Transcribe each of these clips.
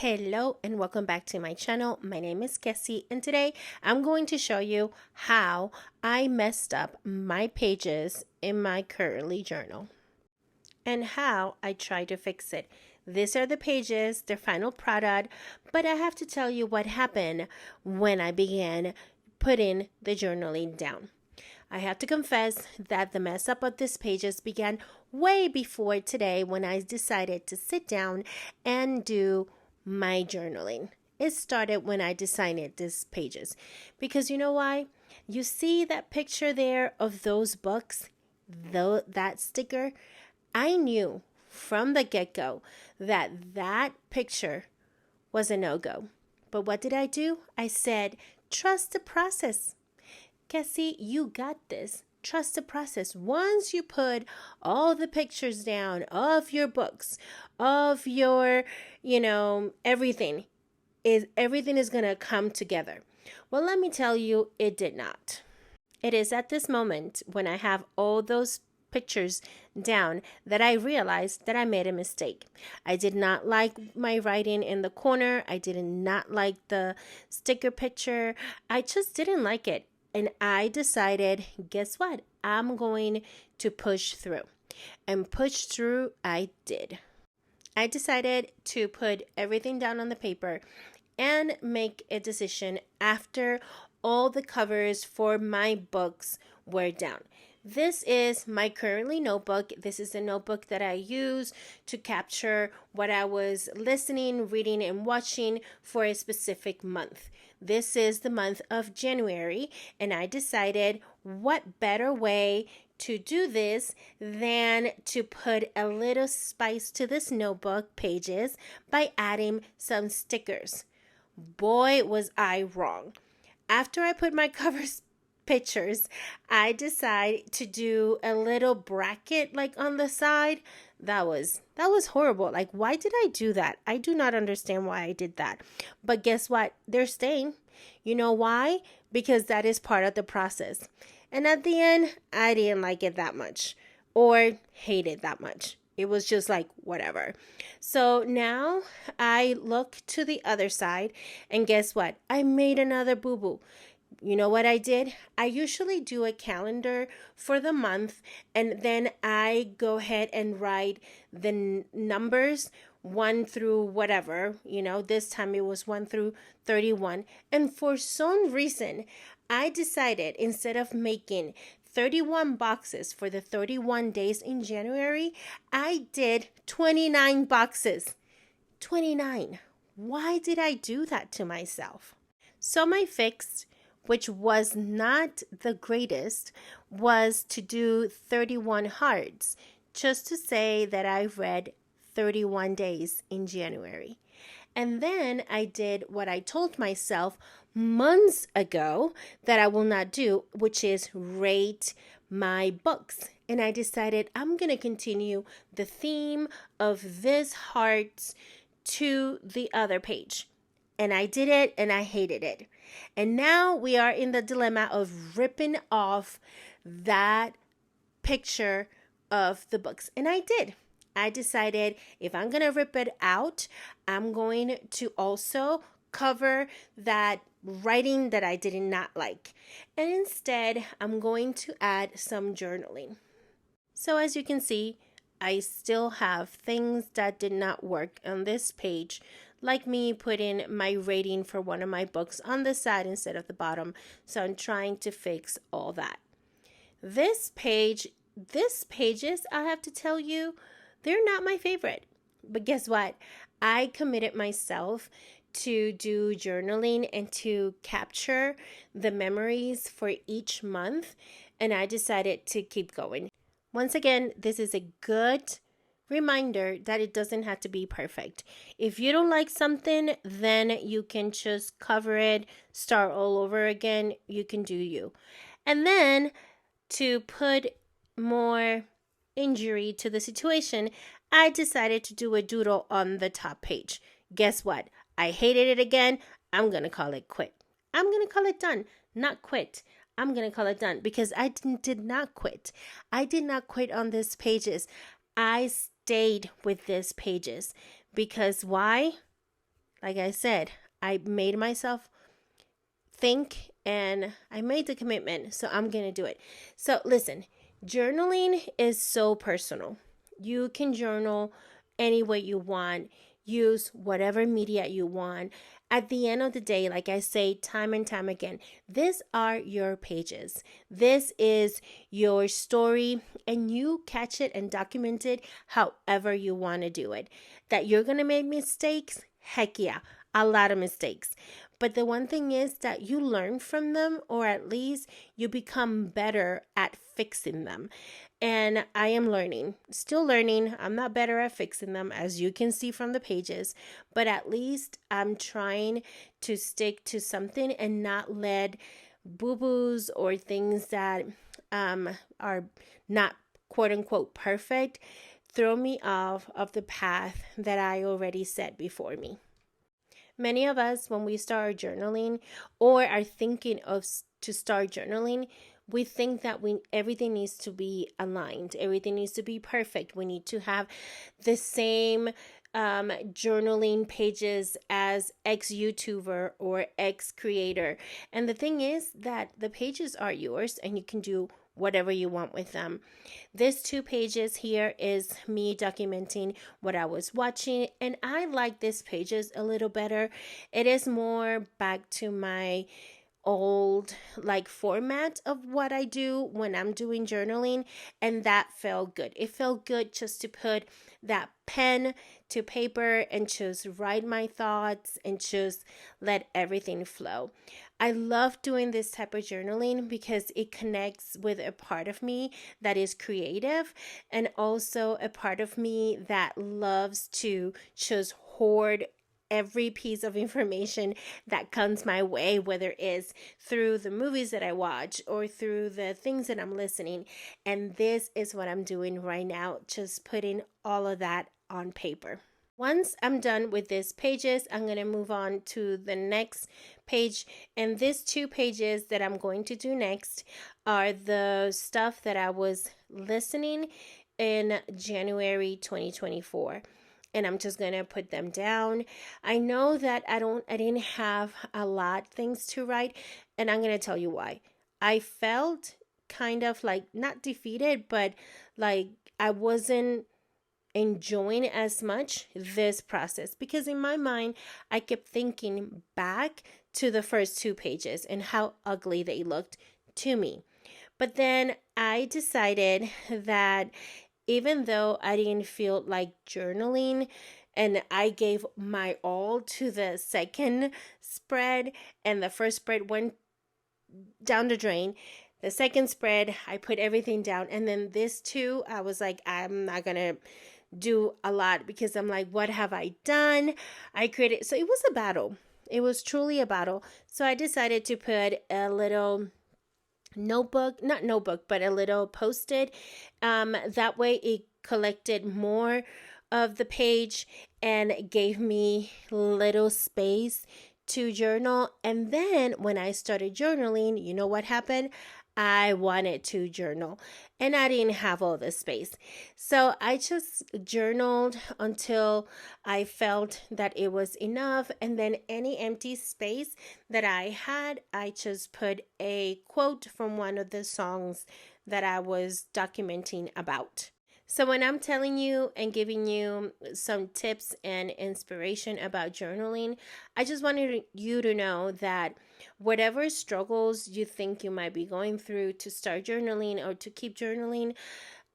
Hello and welcome back to my channel. My name is Kecie and today I'm going to show you how I messed up my pages in my curly journal and how I try to fix it. These are the pages, their final product, but I have to tell you what happened when I began putting the journaling down. I have to confess that the mess up of these pages began way before today when I decided to sit down and do my journaling. It started when I designed these pages. Because you know why? You see that picture there of those books, that sticker? I knew from the get-go that that picture was a no-go. But what did I do? I said, trust the process. Kecie, you got this. Trust the process. Once you put all the pictures down of your books, of your, everything is going to come together. Well, let me tell you, it did not. It is at this moment when I have all those pictures down that I realized that I made a mistake. I did not like my writing in the corner. I did not like the sticker picture. I just didn't like it. And I decided, guess what? I'm going to push through. And push through I did. I decided to put everything down on the paper and make a decision after all the covers for my books were down. This is my currently notebook. This is the notebook that I use to capture what I was listening, reading, and watching for a specific month. This is the month of January, and I decided what better way to do this than to put a little spice to this notebook pages by adding some stickers. Boy, was I wrong. After I put my covers pictures, I decided to do a little bracket like on the side. That was horrible. Like, why did I do that? I do not understand why I did that. But guess what? They're staying. You know why? Because that is part of the process. And at the end, I didn't like it that much or hate it that much. It was just like, whatever. So now I look to the other side and guess what? I made another boo-boo. You know what I did? I usually do a calendar for the month and then I go ahead and write the numbers 1 through whatever. This time it was 1 through 31. And for some reason, I decided instead of making 31 boxes for the 31 days in January, I did 29 boxes. 29. Why did I do that to myself? So my fix, which was not the greatest, was to do 31 hearts, just to say that I read 31 days in January. And then I did what I told myself months ago that I will not do, which is rate my books. And I decided I'm going to continue the theme of this hearts to the other page. And I did it and I hated it. And now we are in the dilemma of ripping off that picture of the books. And I did. I decided if I'm going to rip it out, I'm going to also cover that writing that I did not like. And instead, I'm going to add some journaling. So as you can see, I still have things that did not work on this page, like me putting my rating for one of my books on the side instead of the bottom. So I'm trying to fix all that. These pages, I have to tell you, they're not my favorite. But guess what? I committed myself to do journaling and to capture the memories for each month. And I decided to keep going. Once again, this is a good reminder that it doesn't have to be perfect. If you don't like something, then you can just cover it, start all over again. You can do you. And then to put more injury to the situation, I decided to do a doodle on the top page. Guess what? I hated it again. I'm going to call it quit. I'm going to call it done, not quit. I'm going to call it done because I did not quit. I did not quit on these pages. I stayed with these pages because why? like I said, I made myself think and I made the commitment, so I'm going to do it. So listen, journaling is so personal. You can journal any way you want, use whatever media you want. At the end of the day, like I say time and time again, these are your pages. This is your story, and you catch it and document it however you want to do it. That you're going to make mistakes? Heck yeah, a lot of mistakes. But the one thing is that you learn from them, or at least you become better at fixing them. And I am learning, still learning. I'm not better at fixing them, as you can see from the pages, but at least I'm trying to stick to something and not let boo-boos or things that are not quote unquote perfect throw me off of the path that I already set before me. Many of us, when we start journaling or are thinking of to start journaling, we think that everything needs to be aligned. Everything needs to be perfect. We need to have the same journaling pages as X YouTuber or X creator. And the thing is that the pages are yours and you can do whatever you want with them. This 2 pages here is me documenting what I was watching, and I like this pages a little better. It is more back to my old like format of what I do when I'm doing journaling, and that felt good. It felt good just to put that pen to paper and just write my thoughts and just let everything flow. I love doing this type of journaling because it connects with a part of me that is creative, and also a part of me that loves to just hoard every piece of information that comes my way, whether it's through the movies that I watch or through the things that I'm listening. And this is what I'm doing right now, just putting all of that on paper. Once I'm done with these pages, I'm going to move on to the next page. And these 2 pages that I'm going to do next are the stuff that I was listening in January 2024. And I'm just going to put them down. I know that I didn't have a lot things to write, and I'm going to tell you why. I felt kind of like not defeated, but like I wasn't enjoying as much this process, because in my mind I kept thinking back to the first 2 pages and how ugly they looked to me. But then I decided that even though I didn't feel like journaling, and I gave my all to the second spread, and the first spread went down the drain. The second spread, I put everything down. And then this 2, I was like, I'm not going to do a lot, because I'm like, what have I done? I created, so it was a battle. It was truly a battle. So I decided to put a little notebook, not notebook, but a little post-it. That way it collected more of the page and gave me little space to journal. And then when I started journaling, you know what happened? I wanted to journal and I didn't have all the space. So I just journaled until I felt that it was enough. And then any empty space that I had, I just put a quote from one of the songs that I was documenting about. So when I'm telling you and giving you some tips and inspiration about journaling, I just wanted you to know that whatever struggles you think you might be going through to start journaling or to keep journaling,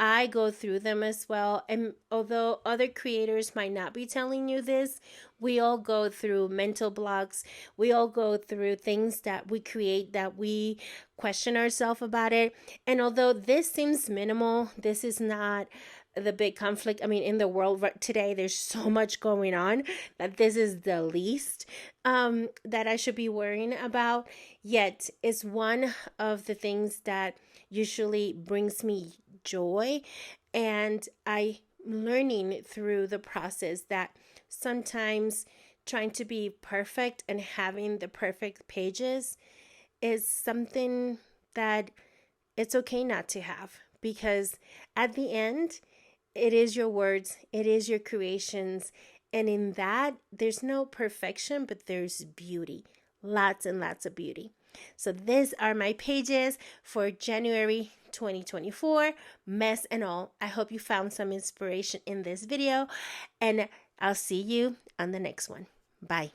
I go through them as well. And although other creators might not be telling you this, we all go through mental blocks. We all go through things that we create that we question ourselves about it. And although this seems minimal, this is not the big conflict. I mean, in the world today, there's so much going on that this is the least that I should be worrying about. Yet, it's one of the things that usually brings me joy, and I learning through the process that sometimes trying to be perfect and having the perfect pages is something that it's okay not to have, because at the end it is your words, it is your creations, And in that, there's no perfection, but there's beauty. Lots and lots of beauty. So these are my pages for January 2024, mess and all. I hope you found some inspiration in this video, and I'll see you on the next one. Bye.